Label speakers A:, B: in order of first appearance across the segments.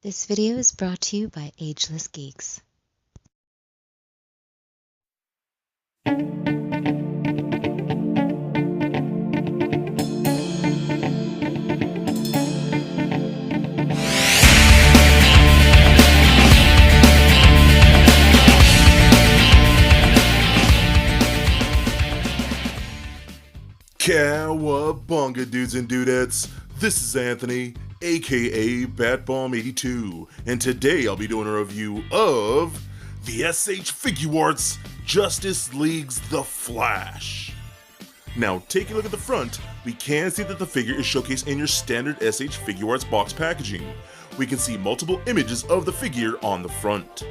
A: This video is brought to you by Ageless Geeks.
B: Cowabunga, dudes and dudettes. This is Anthony, aka Batbomb82, and today I'll be doing a review of the SH Figuarts Justice League's The Flash. Now, taking a look at the front, we can see that the figure is showcased in your standard SH Figuarts box packaging. We can see multiple images of the figure on the front.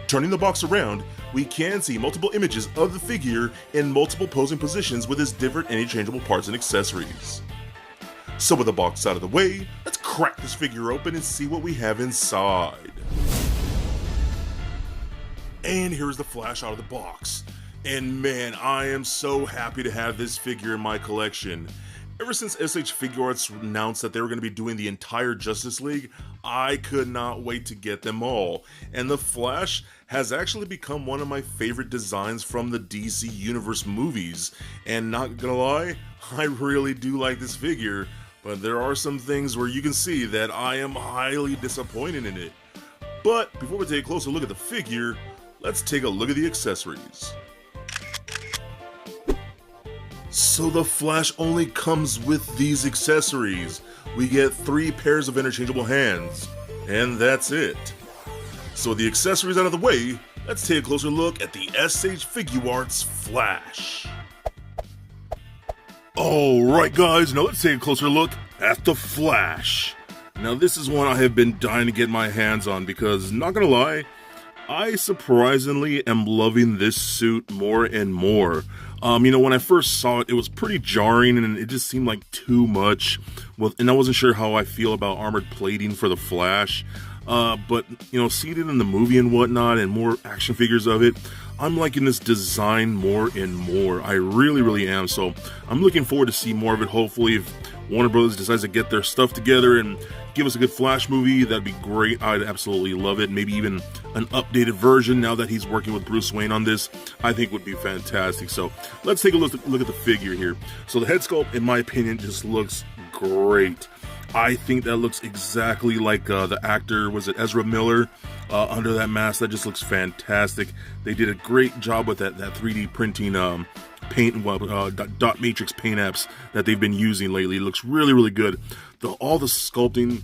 B: Turning the box around, we can see multiple images of the figure in multiple posing positions with its different interchangeable parts and accessories. So with the box out of the way, let's crack this figure open and see what we have inside. And here's the Flash out of the box. And man, I am so happy to have this figure in my collection. Ever since SH Figuarts announced that they were going to be doing the entire Justice League, I could not wait to get them all. And the Flash has actually become one of my favorite designs from the DC Universe movies. And not gonna lie, I really do like this figure, but there are some things where you can see that I am highly disappointed in it. But before we take a closer look at the figure, let's take a look at the accessories. So the Flash only comes with these accessories. We get 3 pairs of interchangeable hands, and that's it. So with the accessories out of the way, let's take a closer look at the SH Figuarts Flash. Alright guys, now let's take a closer look at the Flash. Now this is one I have been dying to get my hands on because, not gonna lie, I surprisingly am loving this suit more and more. When I first saw it, it was pretty jarring and it just seemed like too much. And I wasn't sure how I feel about armored plating for the Flash. But seeing it in the movie and whatnot and more action figures of it, I'm liking this design more and more. I really, really am. So I'm looking forward to see more of it. Hopefully, if Warner Brothers decides to get their stuff together and give us a good Flash movie, that'd be great. I'd absolutely love it. Maybe even an updated version now that he's working with Bruce Wayne on this, I think would be fantastic. So let's take a look at the figure here. So the head sculpt, in my opinion, just looks great. I think that looks exactly like the actor, was it Ezra Miller, under that mask. That just looks fantastic. They did a great job with that 3D printing paint, dot matrix paint apps that they've been using lately. It looks really, really good. All the sculpting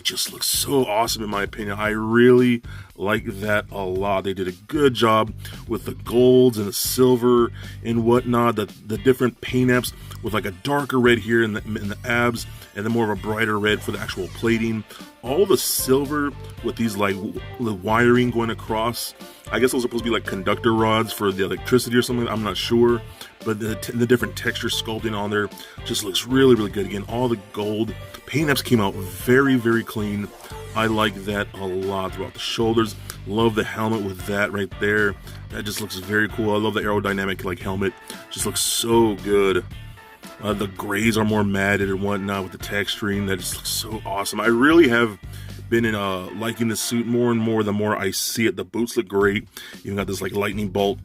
B: just looks so awesome in my opinion. I really like that a lot. They did a good job with the golds and the silver and whatnot, the different paint apps with like a darker red here in the abs and then more of a brighter red for the actual plating. All the silver with these like the wiring going across. I guess those are supposed to be like conductor rods for the electricity or something. I'm not sure. But the different texture sculpting on there just looks really, really good. Again, all the gold paint apps came out very, very clean. I like that a lot throughout the shoulders. Love the helmet with that right there. That just looks very cool. I love the aerodynamic like helmet. Just looks so good. The grays are more matted and whatnot with the texturing. That just looks so awesome. I really have been liking the suit more and more the more I see it. The boots look great. Even got this like lightning bolt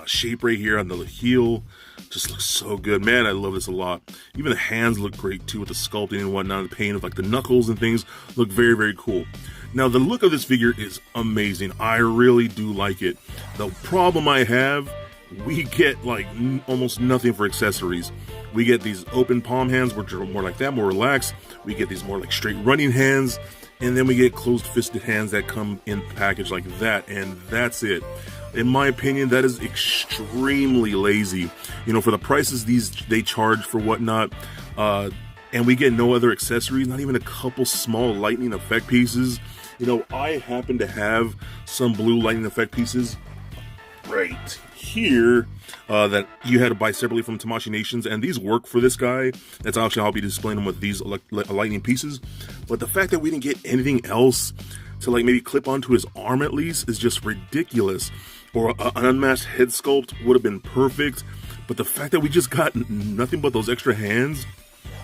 B: shape right here on the heel. Just looks so good. Man, I love this a lot. Even the hands look great too with the sculpting and whatnot. The paint of like the knuckles and things look very, very cool. Now the look of this figure is amazing. I really do like it. The problem I have, we get like almost nothing for accessories. We get these open palm hands, which are more like that, more relaxed. We get these more like straight running hands. And then we get closed fisted hands that come in package like that. And that's it. In my opinion, that is extremely lazy. For the prices they charge for whatnot, and we get no other accessories, not even a couple small lightning effect pieces. I happen to have some blue lightning effect pieces right here that you had to buy separately from Tamashii Nations, and these work for this guy. That's actually how I'll be displaying them with these lightning pieces. But the fact that we didn't get anything else to like maybe clip onto his arm at least is just ridiculous. Or an unmatched head sculpt would have been perfect. But the fact that we just got nothing but those extra hands,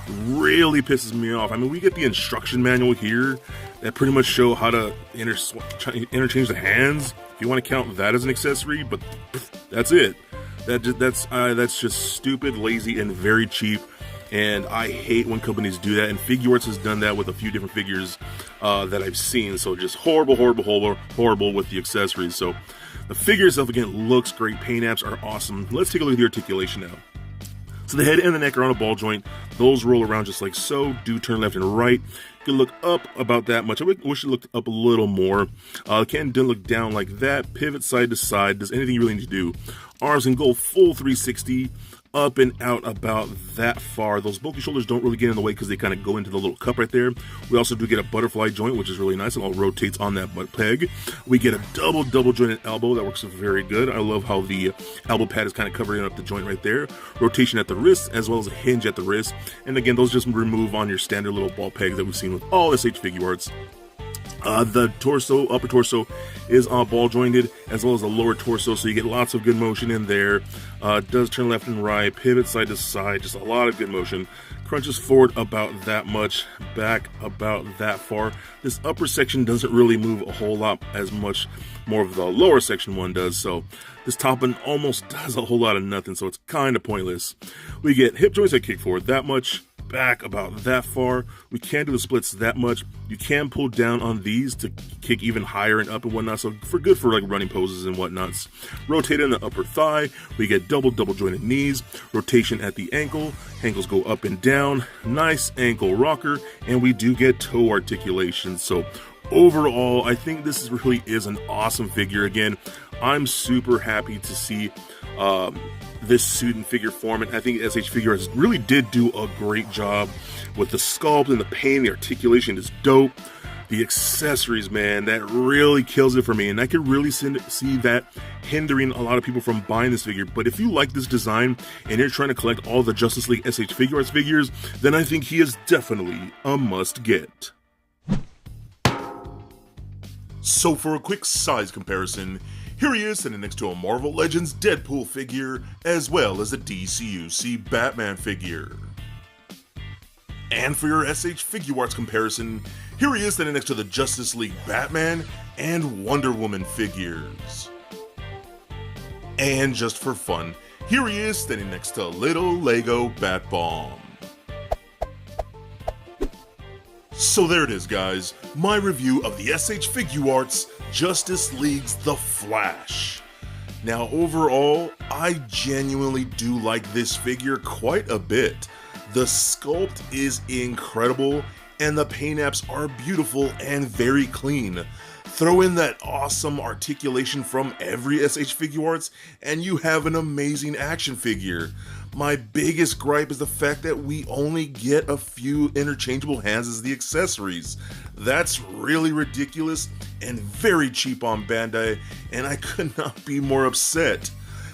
B: really pisses me off. I mean, we get the instruction manual here that pretty much show how to interchange the hands. If you want to count that as an accessory, but that's it. That's just stupid, lazy, and very cheap. And I hate when companies do that. And Figuarts has done that with a few different figures that I've seen. So just horrible with the accessories. So the figure itself, again, looks great. Paint apps are awesome. Let's take a look at the articulation now. So the head and the neck are on a ball joint. Those roll around just like so. Do turn left and right. You can look up about that much. I wish it looked up a little more. Didn't look down like that. Pivot side to side. Does anything you really need to do. Arms can go full 360. Up and out about that far. Those bulky shoulders don't really get in the way because they kind of go into the little cup right there. We also do get a butterfly joint, which is really nice. It all rotates on that butt peg. We get a double jointed elbow. That works very good. I love how the elbow pad is kind of covering up the joint right there. Rotation at the wrist as well as a hinge at the wrist. And again, those just remove on your standard little ball pegs that we've seen with all SH Figuarts. The torso, upper torso, is ball jointed, as well as the lower torso, so you get lots of good motion in there. Does turn left and right, pivot side to side, just a lot of good motion. Crunches forward about that much, back about that far. This upper section doesn't really move a whole lot, as much more of the lower section one does, so this top one almost does a whole lot of nothing, so it's kind of pointless. We get hip joints that kick forward that much, back about that far. We can't do the splits that much. You can pull down on these to kick even higher and up and whatnot, so good for like running poses and whatnots. Rotate in the upper thigh. We get double jointed knees. Rotation at the ankle. Ankles go up and down. Nice ankle rocker, and we do get toe articulation. So overall, I think this really is an awesome figure. Again, I'm super happy to see this suit and figure form, and I think SH Figuarts really did do a great job with the sculpt and the paint. The articulation is dope. The accessories, man, that really kills it for me, and I could really see that hindering a lot of people from buying this figure. But if you like this design and you're trying to collect all the Justice League SH Figuarts figures, then I think he is definitely a must-get. So for a quick size comparison, here he is sitting next to a Marvel Legends Deadpool figure, as well as a DCUC Batman figure. And for your SH Figuarts comparison, here he is sitting next to the Justice League Batman and Wonder Woman figures. And just for fun, here he is standing next to little Lego Bat Bomb. So there it is, guys, my review of the SH Figuarts Justice League's The Flash. Now overall, I genuinely do like this figure quite a bit. The sculpt is incredible, and the paint apps are beautiful and very clean. Throw in that awesome articulation from every SH Figuarts, and you have an amazing action figure. My biggest gripe is the fact that we only get a few interchangeable hands as the accessories. That's really ridiculous and very cheap on Bandai, and I could not be more upset.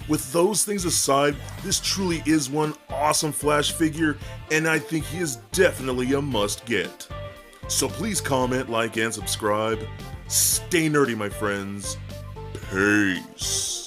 B: With those things aside, this truly is one awesome Flash figure, and I think he is definitely a must-get. So please comment, like, and subscribe. Stay nerdy, my friends. Peace.